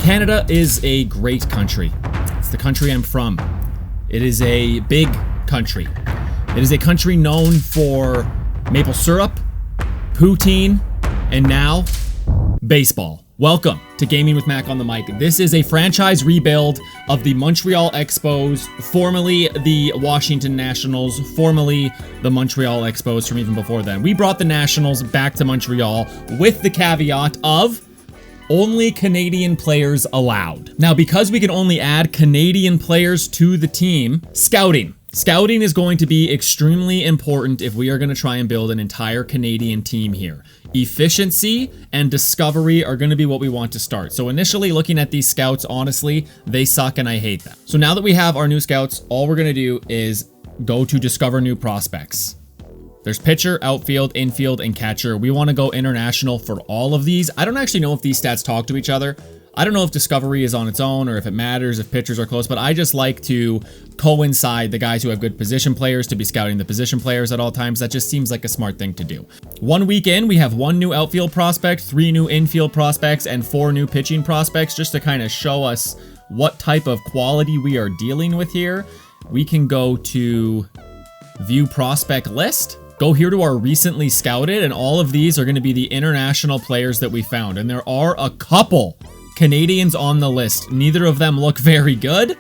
Canada is a great country. It's the country I'm from. It is a big country. It is a country known for maple syrup, poutine, and now baseball. Welcome to Gaming with Mac on the mic. This is a franchise rebuild of the Montreal Expos, formerly the Washington Nationals, formerly the Montreal Expos from even before then. We brought the Nationals back to Montreal with the caveat of only Canadian players allowed. Now, because we can only add Canadian players to the team, scouting is going to be extremely important if we are going to try and build an entire Canadian team here. Efficiency and discovery are going to be what we want to start. So initially looking at these scouts, honestly, they suck and I hate them. So now that we have our new scouts, all we're going to do is go to discover new prospects. There's pitcher, outfield, infield, and catcher. We want to go international for all of these. I don't actually know if these stats talk to each other. I don't know if discovery is on its own or if it matters if pitchers are close, but I just like to coincide the guys who have good position players to be scouting the position players at all times. That just seems like a smart thing to do. 1 week in, we have 1 new outfield prospect, 3 new infield prospects, and 4 new pitching prospects just to kind of show us what type of quality we are dealing with here. We can go to view prospect list. Go here to our recently scouted, and all of these are going to be the international players that we found. And there are a couple Canadians on the list. Neither of them look very good,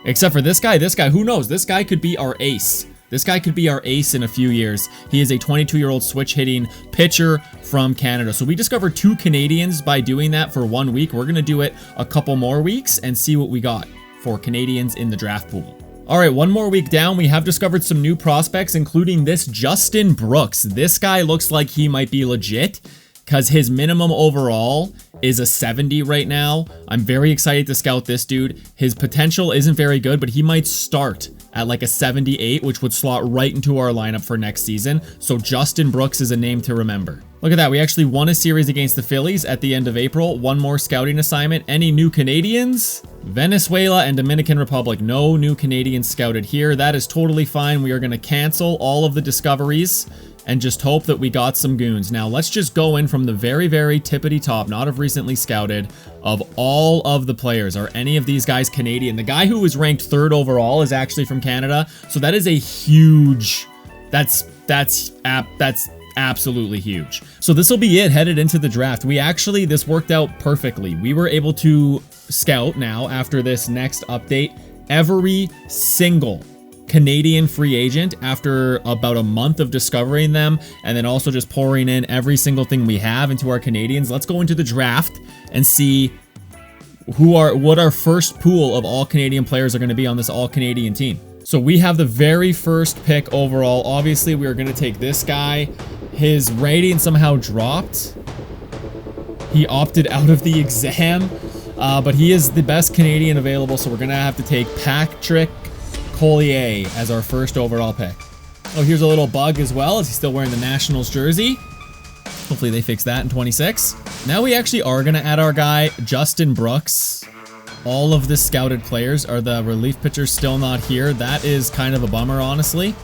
except for this guy. This guy, who knows? This guy could be our ace. This guy could be our ace in a few years. He is a 22-year-old switch-hitting pitcher from Canada. So we discovered 2 Canadians by doing that for 1 week. We're going to do it a couple more weeks and see what we got for Canadians in the draft pool. All right, 1 more week down, we have discovered some new prospects, including this Justin Brooks. This guy looks like he might be legit because his minimum overall is a 70 right now. I'm very excited to scout this dude. His potential isn't very good, but he might start at like a 78, which would slot right into our lineup for next season. So Justin Brooks is a name to remember. Look at that. We actually won a series against the Phillies at the end of April. 1 more scouting assignment. Any new Canadians? Venezuela and Dominican Republic. No new Canadians scouted here. That is totally fine. We are going to cancel all of the discoveries and just hope that we got some goons. Now, let's just go in from the very, very tippity top, not of recently scouted, of all of the players. Are any of these guys Canadian? The guy who was ranked 3rd overall is actually from Canada. So that is a huge, that's absolutely huge. So this will be it headed into the draft. This worked out perfectly. We were able to scout now after this next update every single Canadian free agent after about a month of discovering them and then also just pouring in every single thing we have into our Canadians. Let's go into the draft and see what our first pool of all Canadian players are going to be on this all Canadian team. So we have the very first pick overall. Obviously, we are going to take this guy. His rating somehow dropped. He opted out of the exam, but he is the best Canadian available, so we're going to have to take Patrick Collier as our first overall pick. Oh, here's a little bug as well, as he's still wearing the Nationals jersey. Hopefully they fix that in 26. Now we actually are going to add our guy, Justin Brooks. All of the scouted players. Are the relief pitchers still not here? That is kind of a bummer, honestly.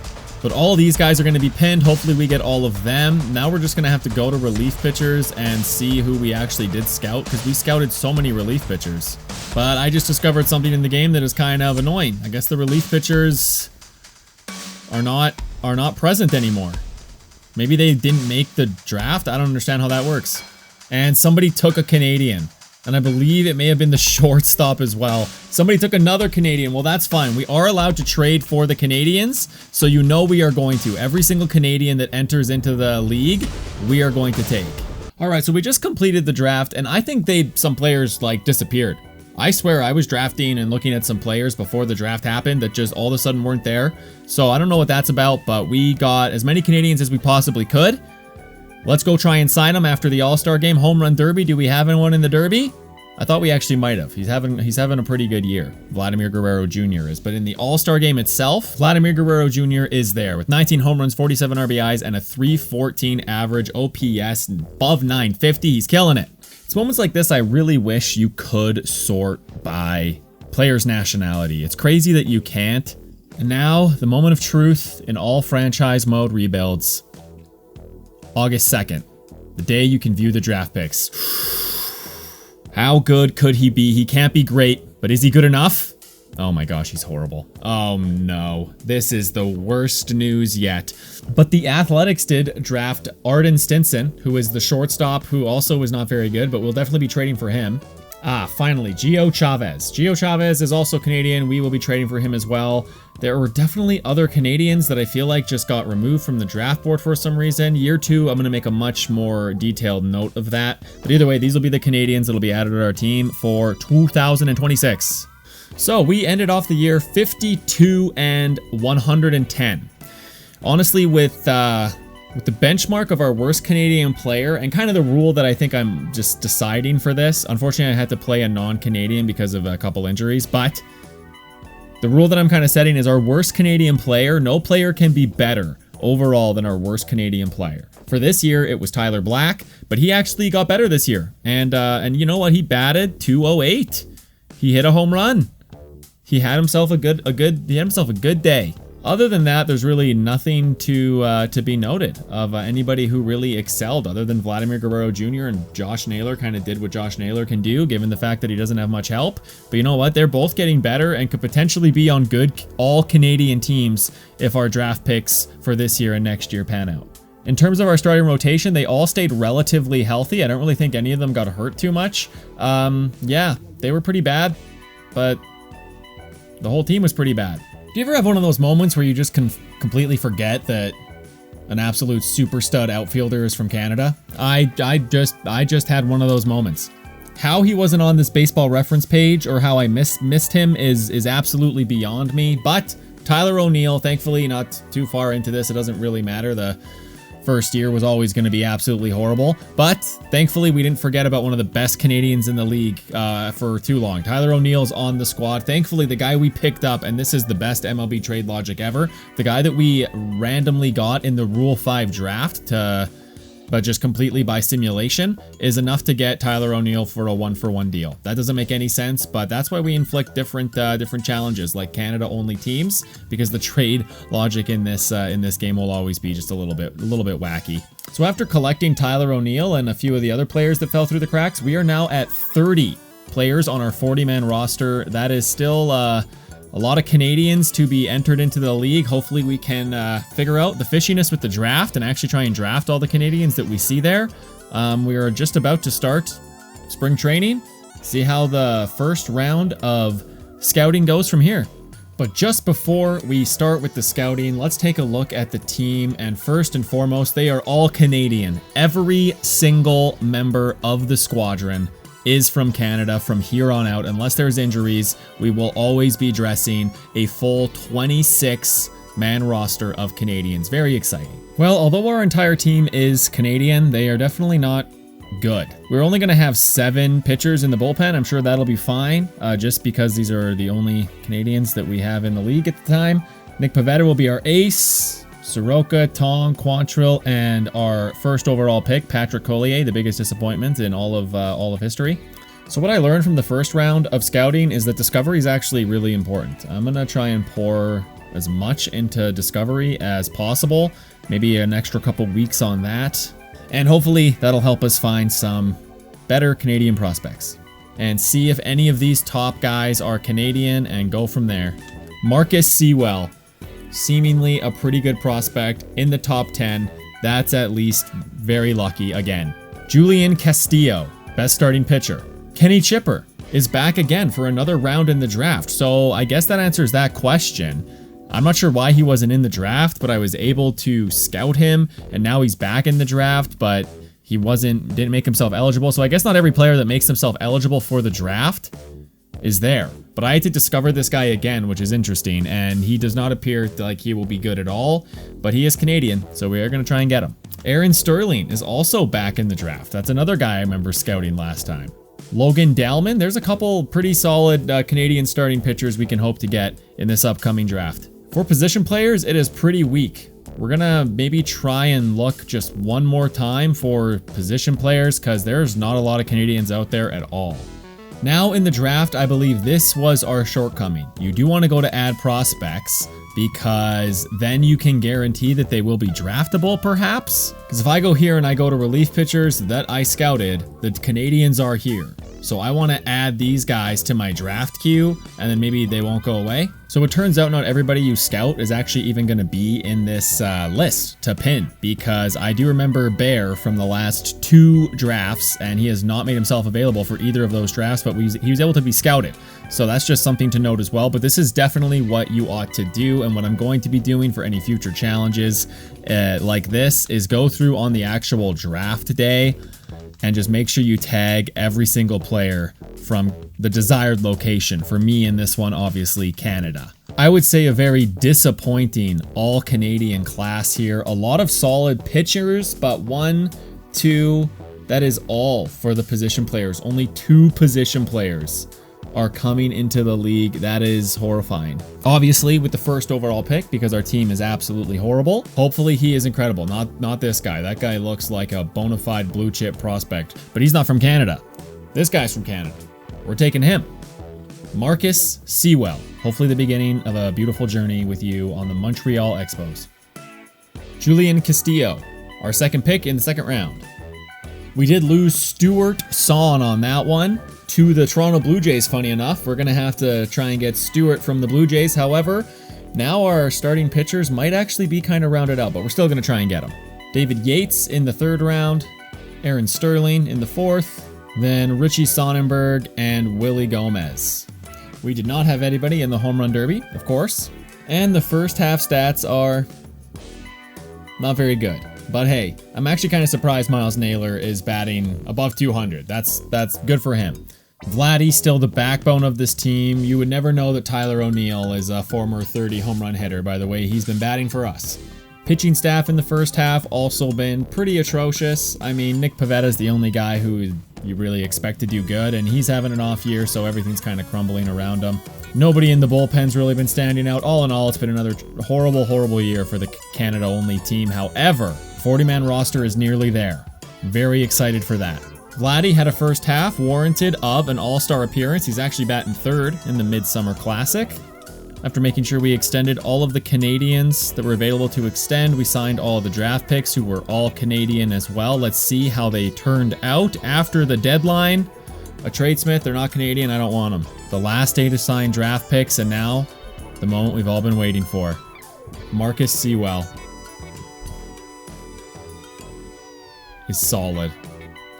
But all of these guys are going to be pinned. Hopefully we get all of them. Now we're just going to have to go to relief pitchers and see who we actually did scout, because we scouted so many relief pitchers. But I just discovered something in the game that is kind of annoying. I guess the relief pitchers are not present anymore. Maybe they didn't make the draft. I don't understand how that works. And somebody took a Canadian. And I believe it may have been the shortstop as well. Somebody took another Canadian. Well, that's fine. We are allowed to trade for the Canadians, so you know we are going to. Every single Canadian that enters into the league, we are going to take. All right, so we just completed the draft, and I think some players like disappeared. I swear I was drafting and looking at some players before the draft happened that just all of a sudden weren't there. So I don't know what that's about, but we got as many Canadians as we possibly could. Let's go try and sign him after the All-Star game. Home run derby. Do we have anyone in the derby? I thought we actually might have. He's having a pretty good year. Vladimir Guerrero Jr. is. But in the All-Star game itself, Vladimir Guerrero Jr. is there with 19 home runs, 47 RBIs, and a 314 average OPS above 950. He's killing it. It's moments like this I really wish you could sort by player's nationality. It's crazy that you can't. And now, the moment of truth in all franchise mode rebuilds. August 2nd, the day you can view the draft picks. How good could he be? He can't be great, but is he good enough? Oh my gosh, he's horrible. Oh no, this is the worst news yet. But the Athletics did draft Arden Stinson, who is the shortstop, who also was not very good, but we'll definitely be trading for him. Finally, Gio Chavez. Gio Chavez is also Canadian. We will be trading for him as well. There were definitely other Canadians that I feel like just got removed from the draft board for some reason. Year 2, I'm going to make a much more detailed note of that. But either way, these will be the Canadians that will be added to our team for 2026. So we ended off the year 52 and 110. Honestly, with the benchmark of our worst Canadian player and kind of the rule that I think I'm just deciding for this. Unfortunately, I had to play a non-Canadian because of a couple injuries, but the rule that I'm kind of setting is our worst Canadian player. No player can be better overall than our worst Canadian player. For this year, it was Tyler Black, but he actually got better this year. And you know what? He batted .208. He hit a home run. He had himself a good day. Other than that, there's really nothing to be noted of anybody who really excelled other than Vladimir Guerrero Jr. and Josh Naylor kind of did what Josh Naylor can do, given the fact that he doesn't have much help. But you know what? They're both getting better and could potentially be on good all-Canadian teams if our draft picks for this year and next year pan out. In terms of our starting rotation, they all stayed relatively healthy. I don't really think any of them got hurt too much. Yeah, they were pretty bad, but the whole team was pretty bad. Do you ever have one of those moments where you just completely forget that an absolute super stud outfielder is from Canada? I just had one of those moments. How he wasn't on this baseball reference page or how I missed him is absolutely beyond me. But Tyler O'Neill, thankfully not too far into this, it doesn't really matter. The first year was always going to be absolutely horrible, but thankfully we didn't forget about one of the best Canadians in the league for too long. Tyler O'Neill's on the squad. Thankfully, the guy we picked up, and this is the best MLB trade logic ever, the guy that we randomly got in the Rule 5 draft but just completely by simulation, is enough to get Tyler O'Neill for a 1-for-1 deal. That doesn't make any sense, but that's why we inflict different challenges, like Canada-only teams, because the trade logic in this game will always be just a little bit wacky. So after collecting Tyler O'Neill and a few of the other players that fell through the cracks, we are now at 30 players on our 40-man roster. That is still a lot of Canadians to be entered into the league. Hopefully we can figure out the fishiness with the draft and actually try and draft all the Canadians that we see there. We are just about to start spring training. See how the first round of scouting goes from here. But just before we start with the scouting, let's take a look at the team. And first and foremost, they are all Canadian. Every single member of the squadron is from Canada from here on out. Unless there's injuries, we will always be dressing a full 26-man roster of Canadians. Very exciting. Well, although our entire team is Canadian, they are definitely not good. We're only going to have 7 pitchers in the bullpen. I'm sure that'll be fine, just because these are the only Canadians that we have in the league at the time. Nick Pivetta will be our ace. Soroka, Tong, Quantrill, and our first overall pick, Patrick Collier, the biggest disappointment in all of history. So what I learned from the first round of scouting is that discovery is actually really important. I'm gonna try and pour as much into discovery as possible, maybe an extra couple weeks on that, and hopefully that'll help us find some better Canadian prospects and see if any of these top guys are Canadian and go from there. Marcus Sewell. Seemingly a pretty good prospect in the top 10. That's at least very lucky again. Julian Castillo, best starting pitcher. Kenny Chipper is back again for another round in the draft. So I guess that answers that question. I'm not sure why he wasn't in the draft, but I was able to scout him and now he's back in the draft, but he didn't make himself eligible. So I guess not every player that makes himself eligible for the draft is there. But I had to discover this guy again, which is interesting, and he does not appear like he will be good at all, but he is Canadian, so we are going to try and get him. Aaron Sterling is also back in the draft. That's another guy I remember scouting last time. Logan Dallman, there's a couple pretty solid Canadian starting pitchers we can hope to get in this upcoming draft. For position players, it is pretty weak. We're going to maybe try and look just one more time for position players because there's not a lot of Canadians out there at all. Now in the draft, I believe this was our shortcoming. You do want to go to add prospects, because then you can guarantee that they will be draftable, perhaps. Because if I go here and I go to relief pitchers that I scouted, the Canadians are here. So I want to add these guys to my draft queue, and then maybe they won't go away. So it turns out not everybody you scout is actually even going to be in this list to pin, because I do remember Bear from the last 2 drafts, and he has not made himself available for either of those drafts, but he was able to be scouted. So that's just something to note as well. But this is definitely what you ought to do, and what I'm going to be doing for any future challenges like this is go through on the actual draft day and just make sure you tag every single player from the desired location. For me in this one, obviously Canada. I would say a very disappointing all-Canadian class here. A lot of solid pitchers, but 1, 2, that is all for the position players. Only 2 position players are coming into the league. That is horrifying. Obviously with the first overall pick, because our team is absolutely horrible. Hopefully he is incredible. Not this guy. That guy looks like a bona fide blue chip prospect, but he's not from Canada. This guy's from Canada. We're taking him. Marcus Sewell. Hopefully the beginning of a beautiful journey with you on the Montreal Expos. Julian Castillo, our second pick in the second round. We did lose Stuart Son on that one to the Toronto Blue Jays, funny enough. We're going to have to try and get Stuart from the Blue Jays. However, now our starting pitchers might actually be kind of rounded out, but we're still going to try and get them. David Yates in the 3rd round, Aaron Sterling in the 4th, then Richie Sonnenberg and Willie Gomez. We did not have anybody in the home run derby, of course, and the first half stats are not very good. But hey, I'm actually kind of surprised Miles Naylor is batting above 200. That's good for him. Vladdy still the backbone of this team. You would never know that Tyler O'Neill is a former 30 home run hitter, by the way. He's been batting for us. Pitching staff in the first half also been pretty atrocious. I mean, Nick Pivetta is the only guy who you really expect to do good, and he's having an off year, so everything's kind of crumbling around him. Nobody in the bullpen's really been standing out. All in all, it's been another horrible year for the Canada-only team. However, 40-man roster is nearly there. Very excited for that. Vladdy had a first half warranted of an all-star appearance. He's actually batting 3rd in the Midsummer Classic. After making sure we extended all of the Canadians that were available to extend, we signed all the draft picks who were all Canadian as well. Let's see how they turned out after the deadline. A tradesmith, they're not Canadian, I don't want them. The last day to sign draft picks, and now the moment we've all been waiting for. Marcus Sewell is solid.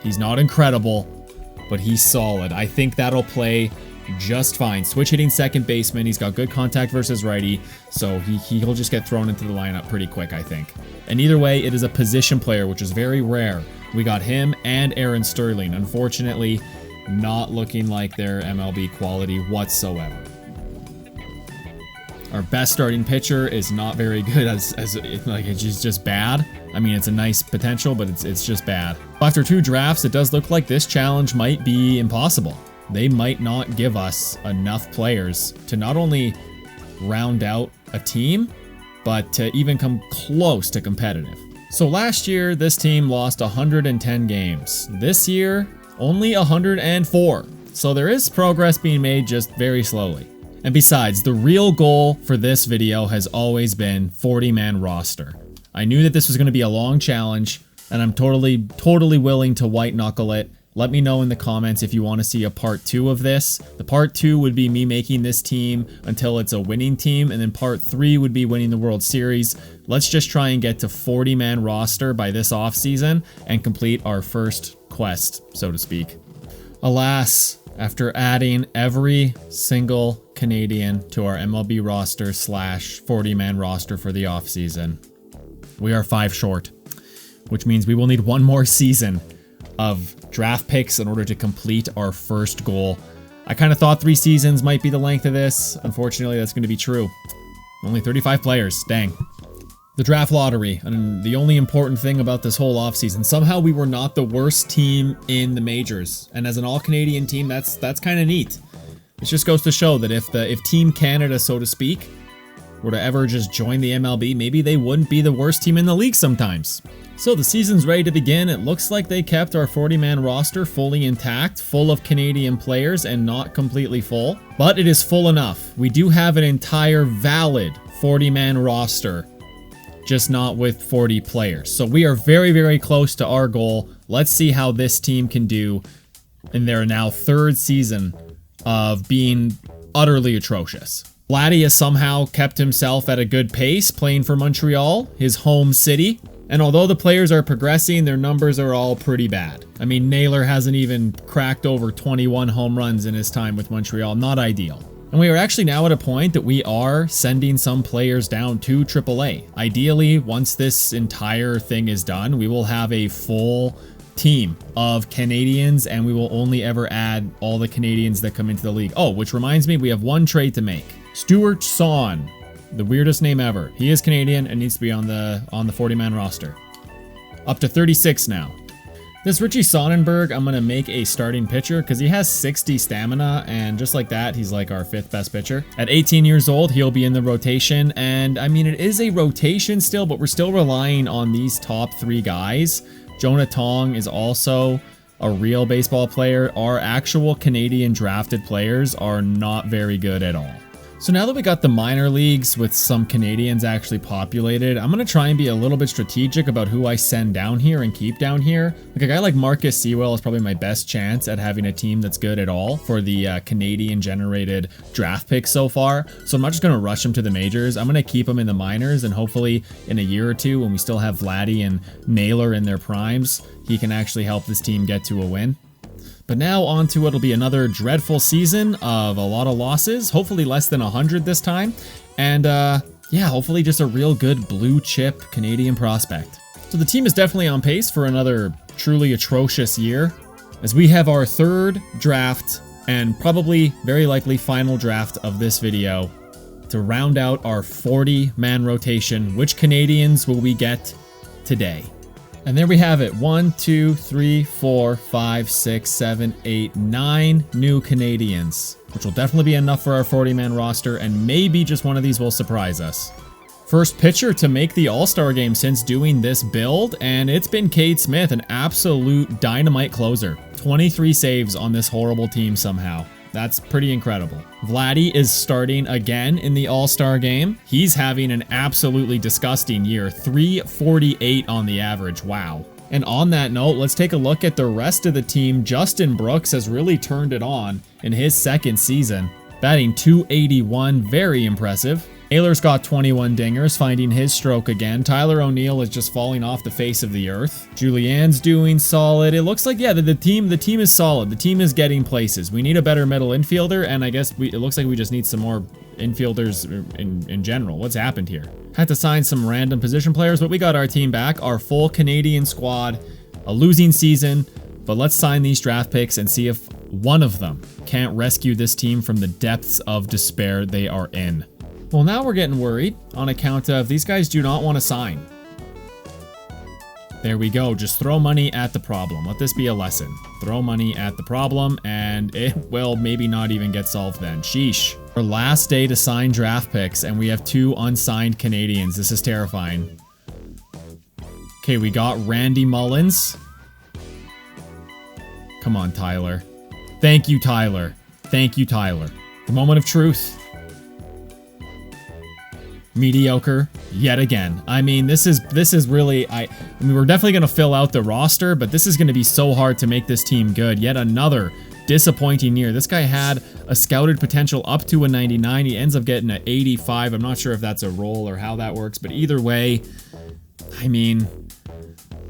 He's not incredible, but he's solid. I think that'll play just fine. Switch hitting second baseman. He's got good contact versus righty, so he'll just get thrown into the lineup pretty quick, I think. And either way, it is a position player, which is very rare. We got him and Aaron Sterling. Unfortunately, not looking like their MLB quality whatsoever. Our best starting pitcher is not very good, it's just bad. I mean, it's a nice potential, but it's just bad. After 2 drafts, it does look like this challenge might be impossible. They might not give us enough players to not only round out a team, but to even come close to competitive. So last year, this team lost 110 games. This year, only 104. So there is progress being made, just very slowly. And besides, the real goal for this video has always been 40-man roster. I knew that this was going to be a long challenge, and I'm totally willing to white knuckle it. Let me know in the comments if you want to see a part 2 of this. The part 2 would be me making this team until it's a winning team, and then part 3 would be winning the World Series. Let's just try and get to 40-man roster by this offseason and complete our first quest, so to speak. Alas, after adding every single Canadian to our MLB roster / 40-man roster for the offseason, we are 5 short, which means we will need 1 more season of draft picks in order to complete our first goal. I kind of thought 3 seasons might be the length of this. Unfortunately, that's going to be true. Only 35 players, dang. The draft lottery, and the only important thing about this whole offseason, somehow we were not the worst team in the majors. And as an all-Canadian team, that's kind of neat. It just goes to show that if Team Canada, so to speak, were to ever just join the MLB, maybe they wouldn't be the worst team in the league sometimes. So the season's ready to begin. It looks like they kept our 40-man roster fully intact, full of Canadian players and not completely full, but it is full enough. We do have an entire valid 40-man roster, just not with 40 players. So we are very, very close to our goal. Let's see how this team can do in their now 3rd season of being utterly atrocious. Vladdy has somehow kept himself at a good pace playing for Montreal, his home city. And although the players are progressing, their numbers are all pretty bad. I mean, Naylor hasn't even cracked over 21 home runs in his time with Montreal. Not ideal. And we are actually now at a point that we are sending some players down to AAA. Ideally, once this entire thing is done, we will have a full team of Canadians, and we will only ever add all the Canadians that come into the league. Oh, which reminds me, we have one trade to make. Stuart Son, the weirdest name ever. He is Canadian and needs to be on the 40-man roster. Up to 36 now. This Richie Sonnenberg, I'm going to make a starting pitcher because he has 60 stamina, and just like that, he's like our 5th best pitcher. At 18 years old, he'll be in the rotation, and I mean, it is a rotation still, but we're still relying on these top 3 guys. Jonah Tong is also a real baseball player. Our actual Canadian drafted players are not very good at all. So now that we got the minor leagues with some Canadians actually populated, I'm going to try and be a little bit strategic about who I send down here and keep down here. Like a guy like Marcus Sewell is probably my best chance at having a team that's good at all for the Canadian generated draft picks so far. So I'm not just going to rush him to the majors. I'm going to keep him in the minors, and hopefully in a year or two when we still have Vladdy and Naylor in their primes, he can actually help this team get to a win. But now on to what'll be another dreadful season of a lot of losses, hopefully less than 100 this time, and yeah, hopefully just a real good blue chip Canadian prospect. So the team is definitely on pace for another truly atrocious year, as we have our 3rd draft and probably very likely final draft of this video to round out our 40-man rotation. Which Canadians will we get today? And there we have it. 1, 2, 3, 4, 5, 6, 7, 8, 9 new Canadians, which will definitely be enough for our 40-man roster, and maybe just one of these will surprise us. First pitcher to make the All-Star game since doing this build, and it's been Cade Smith, an absolute dynamite closer. 23 saves on this horrible team somehow. That's pretty incredible. Vladdy is starting again in the All-Star game. He's having an absolutely disgusting year. 348 on the average. Wow. And on that note, let's take a look at the rest of the team. Justin Brooks has really turned it on in his 2nd season, batting .281. Very impressive. Naylor's got 21 dingers, finding his stroke again. Tyler O'Neill is just falling off the face of the earth. Julianne's doing solid. It looks like, yeah, the team is solid. The team is getting places. We need a better middle infielder, and I guess it looks like we just need some more infielders in general. What's happened here? Had to sign some random position players, but we got our team back. Our full Canadian squad. A losing season, but let's sign these draft picks and see if one of them can't rescue this team from the depths of despair they are in. Well, now we're getting worried on account of these guys do not want to sign. There we go. Just throw money at the problem. Let this be a lesson. Throw money at the problem, and it will maybe not even get solved then. Sheesh. Our last day to sign draft picks, and we have 2 unsigned Canadians. This is terrifying. Okay, we got Randy Mullins. Come on, Tyler. Thank you, Tyler. Thank you, Tyler. The moment of truth. Mediocre yet again. I mean, this is really, I mean, we're definitely going to fill out the roster, but this is going to be so hard to make this team good. Yet another disappointing year. This guy had a scouted potential up to a 99. He ends up getting an 85. I'm not sure if that's a roll or how that works, but either way, I mean,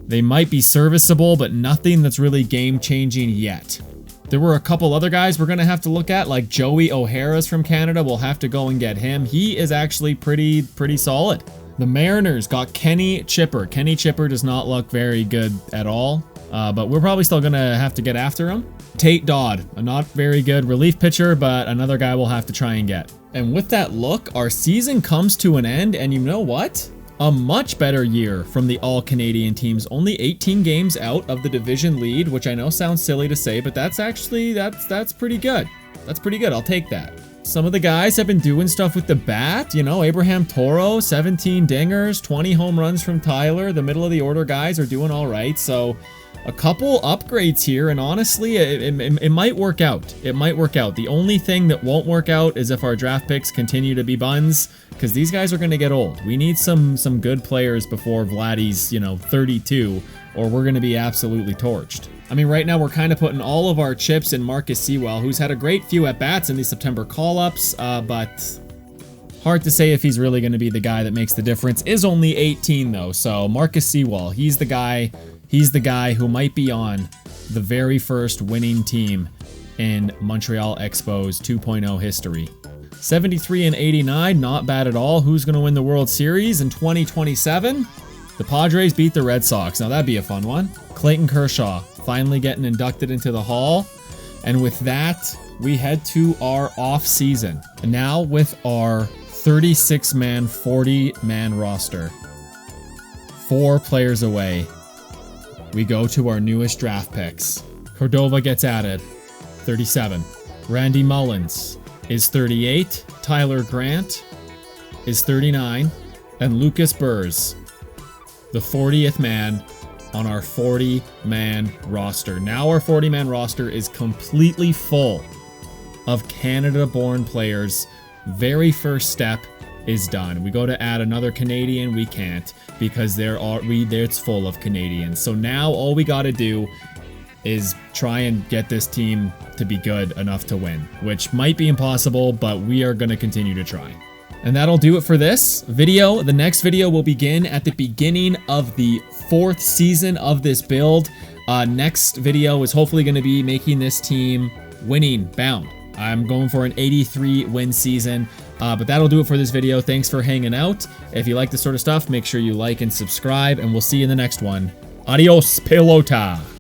they might be serviceable, but nothing that's really game-changing yet. There were a couple other guys we're going to have to look at, like Joey O'Hara's from Canada. We'll have to go and get him. He is actually pretty solid. The Mariners got Kenny Chipper. Kenny Chipper does not look very good at all, but we're probably still going to have to get after him. Tate Dodd, a not very good relief pitcher, but another guy we'll have to try and get. And with that look, our season comes to an end, and you know what? A much better year from the all-Canadian teams, only 18 games out of the division lead, which I know sounds silly to say, but that's actually, that's pretty good. That's pretty good, I'll take that. Some of the guys have been doing stuff with the bat, you know, Abraham Toro, 17 dingers, 20 home runs from Tyler. The middle of the order guys are doing all right, so a couple upgrades here, and honestly, it might work out. It might work out. The only thing that won't work out is if our draft picks continue to be buns, because these guys are going to get old. We need some good players before Vladdy's, 32, or we're going to be absolutely torched. I mean, right now we're kind of putting all of our chips in Marcus Sewell, who's had a great few at-bats in these September call-ups, but hard to say if he's really going to be the guy that makes the difference. Is only 18, though, so Marcus Sewell, he's the guy who might be on the very first winning team in Montreal Expos 2.0 history. 73 and 89, not bad at all. Who's going to win the World Series in 2027? The Padres beat the Red Sox. Now that'd be a fun one. Clayton Kershaw finally getting inducted into the Hall. And with that, we head to our off season. And now with our 36-man, 40-man roster, 4 players away, we go to our newest draft picks. Cordova gets added, 37. Randy Mullins is 38. Tyler Grant is 39. And Lucas Burrs, the 40th man on our 40-man roster. Now our 40-man roster is completely full of Canada-born players. Very first step is done. We go to add another Canadian, we can't, because it's full of Canadians. So now all we got to do is try and get this team to be good enough to win, which might be impossible, but we are going to continue to try. And that'll do it for this video. The next video will begin at the beginning of the 4th season of this build. Next video is hopefully going to be making this team winning bound. I'm going for an 83 win season, but that'll do it for this video. Thanks for hanging out. If you like this sort of stuff, make sure you like and subscribe, and we'll see you in the next one. Adios, pelota.